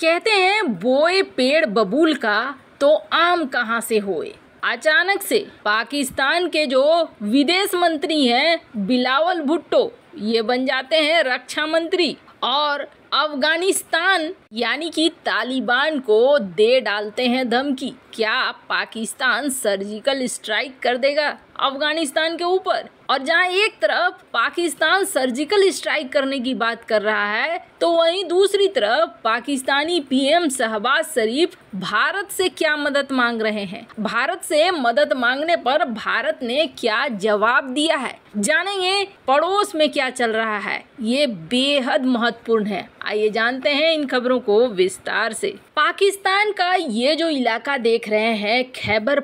कहते हैं बोए पेड़ बबूल का तो आम कहाँ से होए। अचानक से पाकिस्तान के जो विदेश मंत्री हैं बिलावल भुट्टो ये बन जाते हैं रक्षा मंत्री और अफगानिस्तान यानी कि तालिबान को दे डालते हैं धमकी। क्या पाकिस्तान सर्जिकल स्ट्राइक कर देगा अफगानिस्तान के ऊपर? और जहां एक तरफ पाकिस्तान सर्जिकल स्ट्राइक करने की बात कर रहा है तो वहीं दूसरी तरफ पाकिस्तानी पीएम शहबाज शरीफ भारत से क्या मदद मांग रहे हैं। भारत से मदद मांगने पर भारत ने क्या जवाब दिया है, जानेंगे पड़ोस में क्या चल रहा है। ये बेहद महत्वपूर्ण है, आइए जानते हैं इन खबरों को विस्तार से। पाकिस्तान का ये जो इलाका देख रहे हैं खैबर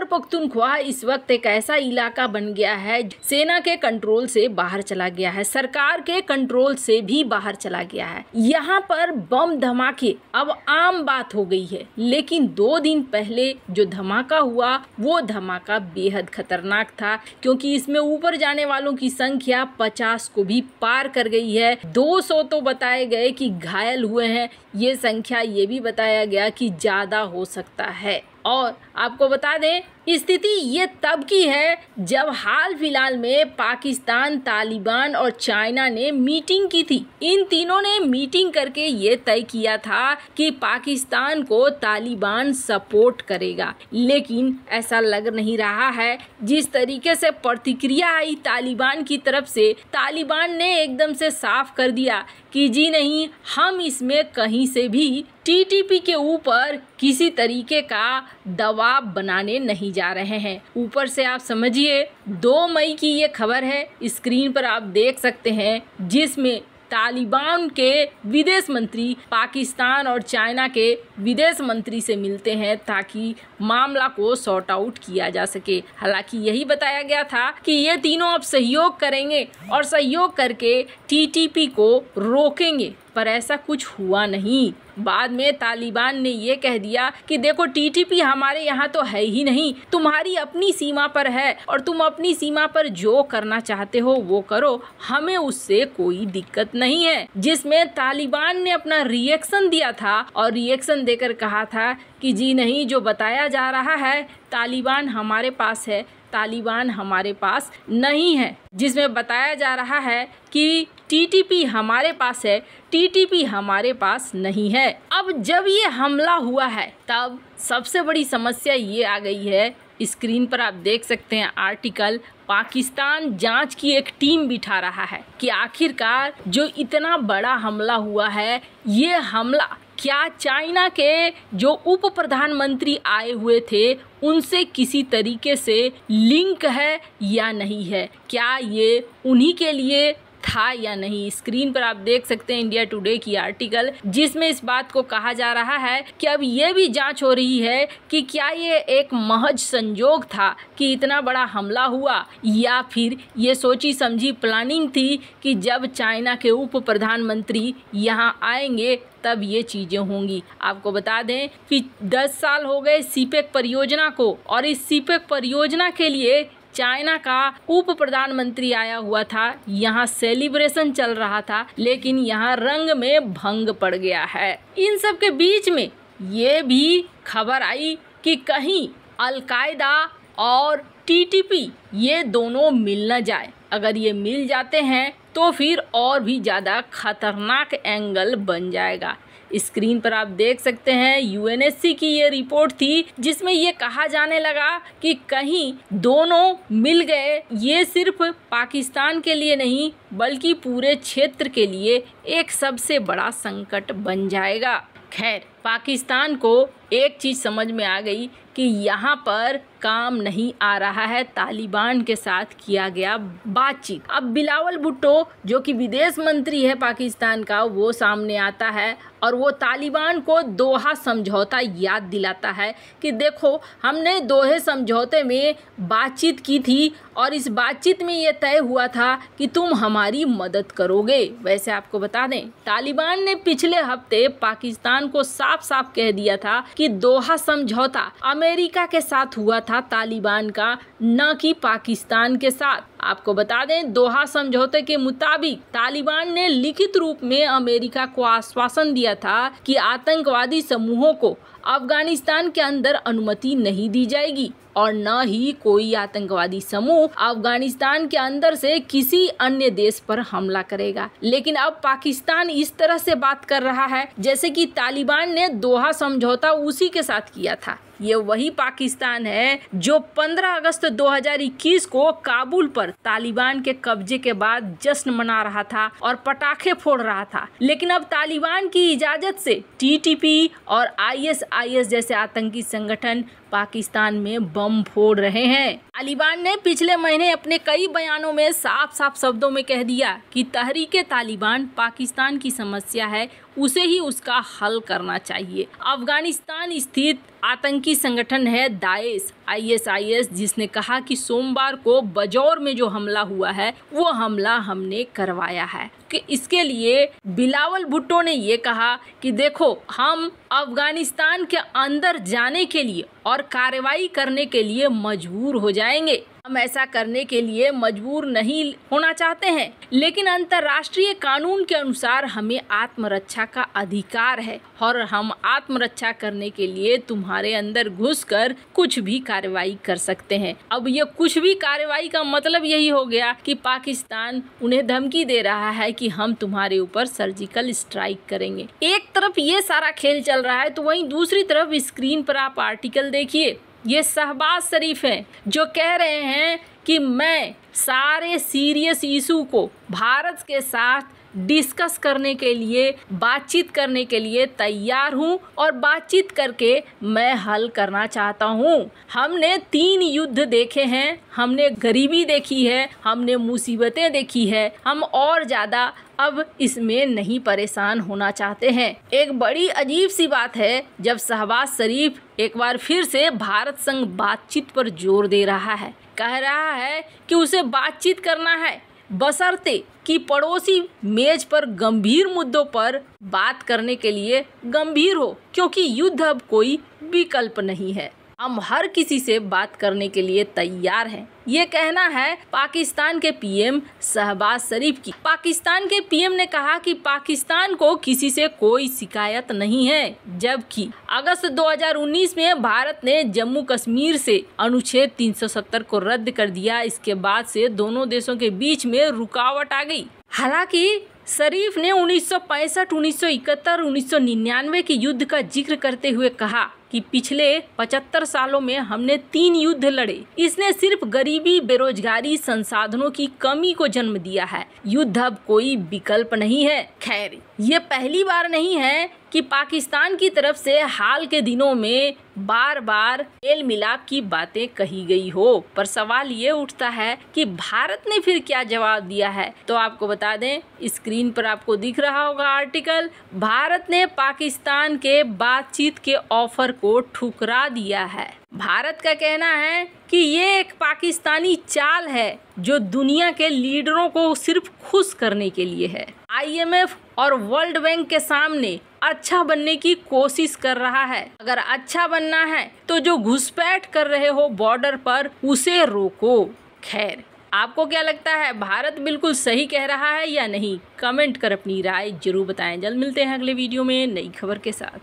पख्तूनख्वा इस वक्त एक ऐसा इलाका बन गया है सेना के कंट्रोल से बाहर चला गया है, सरकार के कंट्रोल से भी बाहर चला गया है। यहाँ पर बम धमाके अब आम बात हो गई है, लेकिन 2 दिन पहले जो धमाका हुआ वो धमाका बेहद खतरनाक था, क्योंकि इसमें ऊपर जाने वालों की संख्या 50 को भी पार कर गई है। 200 तो बताए गए कि घायल हुए हैं, ये संख्या ये भी बताया गया कि ज्यादा हो सकता है। और आपको बता दें स्थिति ये तब की है जब हाल फिलहाल में पाकिस्तान, तालिबान और चाइना ने मीटिंग की थी। इन तीनों ने मीटिंग करके ये तय किया था कि पाकिस्तान को तालिबान सपोर्ट करेगा, लेकिन ऐसा लग नहीं रहा है। जिस तरीके से प्रतिक्रिया आई तालिबान की तरफ से, तालिबान ने एकदम से साफ कर दिया कि जी नहीं, हम इसमें कहीं से भी टीटीपी के ऊपर किसी तरीके का दबाव बनाने नहीं जा रहे हैं। ऊपर से आप समझिए 2 मई की ये खबर है, स्क्रीन पर आप देख सकते हैं, जिसमें तालिबान के विदेश मंत्री पाकिस्तान और चाइना के विदेश मंत्री से मिलते हैं ताकि मामला को सॉर्ट आउट किया जा सके। हालांकि यही बताया गया था कि ये तीनों अब सहयोग करेंगे और सहयोग करके टीटीपी को रोकेंगे, पर ऐसा कुछ हुआ नहीं। बाद में तालिबान ने ये कह दिया कि देखो टीटीपी हमारे यहाँ तो है ही नहीं, तुम्हारी अपनी सीमा पर है और तुम अपनी सीमा पर जो करना चाहते हो वो करो, हमें उससे कोई दिक्कत नहीं है। जिसमें तालिबान ने अपना रिएक्शन दिया था और रिएक्शन देकर कहा था कि जी नहीं, जो बताया जा रहा है तालिबान हमारे पास है, तालिबान हमारे पास नहीं है। जिसमें बताया जा रहा है कि टीटीपी हमारे पास है, टीटीपी हमारे पास नहीं है। अब जब ये हमला हुआ है तब सबसे बड़ी समस्या ये आ गई है, स्क्रीन पर आप देख सकते हैं आर्टिकल, पाकिस्तान जांच की एक टीम बिठा रहा है कि आखिरकार जो इतना बड़ा हमला हुआ है, ये हमला क्या चाइना के जो उप प्रधानमंत्री आए हुए थे उनसे किसी तरीके से लिंक है या नहीं है, क्या ये उन्हीं के लिए था या नहीं। स्क्रीन पर आप देख सकते हैं इंडिया टुडे की आर्टिकल, जिसमें इस बात को कहा जा रहा है कि अब ये भी जांच हो रही है कि क्या ये एक महज संजोग था कि इतना बड़ा हमला हुआ, या फिर ये सोची समझी प्लानिंग थी कि जब चाइना के उप प्रधानमंत्री यहाँ आएंगे तब ये चीजें होंगी। आपको बता दें कि 10 साल हो गए सीपेक परियोजना को, और इस सीपेक परियोजना के लिए चाइना का उप प्रधानमंत्री आया हुआ था, यहाँ सेलिब्रेशन चल रहा था, लेकिन यहाँ रंग में भंग पड़ गया है। इन सब के बीच में ये भी खबर आई कि कहीं अलकायदा और टीटीपी ये दोनों मिल न जाए। अगर ये मिल जाते हैं तो फिर और भी ज़्यादा खतरनाक एंगल बन जाएगा। स्क्रीन पर आप देख सकते हैं यूएनएससी की ये रिपोर्ट थी, जिसमें ये कहा जाने लगा कि कहीं दोनों मिल गए, ये सिर्फ पाकिस्तान के लिए नहीं बल्कि पूरे क्षेत्र के लिए एक सबसे बड़ा संकट बन जाएगा। खैर, पाकिस्तान को एक चीज़ समझ में आ गई कि यहाँ पर काम नहीं आ रहा है तालिबान के साथ किया गया बातचीत। अब बिलावल भुट्टो जो कि विदेश मंत्री है पाकिस्तान का, वो सामने आता है और वो तालिबान को दोहा समझौता याद दिलाता है कि देखो, हमने दोहे समझौते में बातचीत की थी और इस बातचीत में ये तय हुआ था कि तुम हमारी मदद करोगे। वैसे आपको बता दें, तालिबान ने पिछले हफ्ते पाकिस्तान को साफ साफ कह दिया था कि दोहा समझौता अमेरिका के साथ हुआ था तालिबान का, न कि पाकिस्तान के साथ। आपको बता दें, दोहा समझौते के मुताबिक तालिबान ने लिखित रूप में अमेरिका को आश्वासन दिया था कि आतंकवादी समूहों को अफगानिस्तान के अंदर अनुमति नहीं दी जाएगी और न ही कोई आतंकवादी समूह अफगानिस्तान के अंदर से किसी अन्य देश पर हमला करेगा। लेकिन अब पाकिस्तान इस तरह से बात कर रहा है जैसे कि तालिबान ने दोहा समझौता उसी के साथ किया था। ये वही पाकिस्तान है जो 15 अगस्त 2021 को काबुल पर तालिबान के कब्जे के बाद जश्न मना रहा था और पटाखे फोड़ रहा था। लेकिन अब तालिबान की इजाजत से टीटीपी और ISIS जैसे आतंकी संगठन पाकिस्तान में बम फोड़ रहे हैं। तालिबान ने पिछले महीने अपने कई बयानों में साफ साफ शब्दों में कह दिया कि तहरीके तालिबान पाकिस्तान की समस्या है, उसे ही उसका हल करना चाहिए। अफगानिस्तान स्थित आतंकी संगठन है दाइश ISIS, जिसने कहा कि सोमवार को बजौर में जो हमला हुआ है वो हमला हमने करवाया है। कि इसके लिए बिलावल भुट्टो ने ये कहा कि देखो, हम अफगानिस्तान के अंदर जाने के लिए और कार्रवाई करने के लिए मजबूर हो जाएंगे। हम ऐसा करने के लिए मजबूर नहीं होना चाहते हैं, लेकिन अंतर्राष्ट्रीय कानून के अनुसार हमें आत्मरक्षा का अधिकार है और हम आत्मरक्षा करने के लिए तुम्हारे अंदर घुसकर कुछ भी कार्रवाई कर सकते हैं। अब ये कुछ भी कार्रवाई का मतलब यही हो गया कि पाकिस्तान उन्हें धमकी दे रहा है कि हम तुम्हारे ऊपर सर्जिकल स्ट्राइक करेंगे। एक तरफ ये सारा खेल चल रहा है तो वहीं दूसरी तरफ स्क्रीन पर आप आर्टिकल देखिए। ये शहबाज शरीफ हैं जो कह रहे हैं कि मैं सारे सीरियस इशू को भारत के साथ डिस्कस करने के लिए, बातचीत करने के लिए तैयार हूं और बातचीत करके मैं हल करना चाहता हूं। हमने 3 युद्ध देखे हैं, हमने गरीबी देखी है, हमने मुसीबतें देखी है, हम और ज़्यादा अब इसमें नहीं परेशान होना चाहते हैं। एक बड़ी अजीब सी बात है जब शहबाज शरीफ एक बार फिर से भारत संग बातचीत पर जोर दे रहा है। कह रहा है कि उसे बातचीत करना है बशर्ते कि पड़ोसी मेज पर गंभीर मुद्दों पर बात करने के लिए गंभीर हो, क्योंकि युद्ध अब कोई विकल्प नहीं है। हम हर किसी से बात करने के लिए तैयार हैं। ये कहना है पाकिस्तान के PM शहबाज शरीफ की। पाकिस्तान के PM ने कहा कि पाकिस्तान को किसी से कोई शिकायत नहीं है, जबकि अगस्त 2019 में भारत ने जम्मू कश्मीर से अनुच्छेद 370 को रद्द कर दिया। इसके बाद से दोनों देशों के बीच में रुकावट आ गई। हालांकि शरीफ ने 1965, 1971, 1999 के युद्ध का जिक्र करते हुए कहा कि पिछले 75 सालों में हमने 3 युद्ध लड़े। इसने सिर्फ गरीबी, बेरोजगारी, संसाधनों की कमी को जन्म दिया है। युद्ध अब कोई विकल्प नहीं है। खैर, ये पहली बार नहीं है कि पाकिस्तान की तरफ से हाल के दिनों में बार बार मेल मिलाप की बातें कही गई हो, पर सवाल ये उठता है कि भारत ने फिर क्या जवाब दिया है। तो आपको बता दें, स्क्रीन पर आपको दिख रहा होगा आर्टिकल। भारत ने पाकिस्तान के बातचीत के ऑफर को ठुकरा दिया है। भारत का कहना है कि ये एक पाकिस्तानी चाल है जो दुनिया के लीडरों को सिर्फ खुश करने के लिए है। IMF और वर्ल्ड बैंक के सामने अच्छा बनने की कोशिश कर रहा है। अगर अच्छा बनना है तो जो घुसपैठ कर रहे हो बॉर्डर पर उसे रोको। खैर, आपको क्या लगता है, भारत बिल्कुल सही कह रहा है या नहीं? कमेंट कर अपनी राय जरूर बताएं। जल्द मिलते हैं अगले वीडियो में नई खबर के साथ।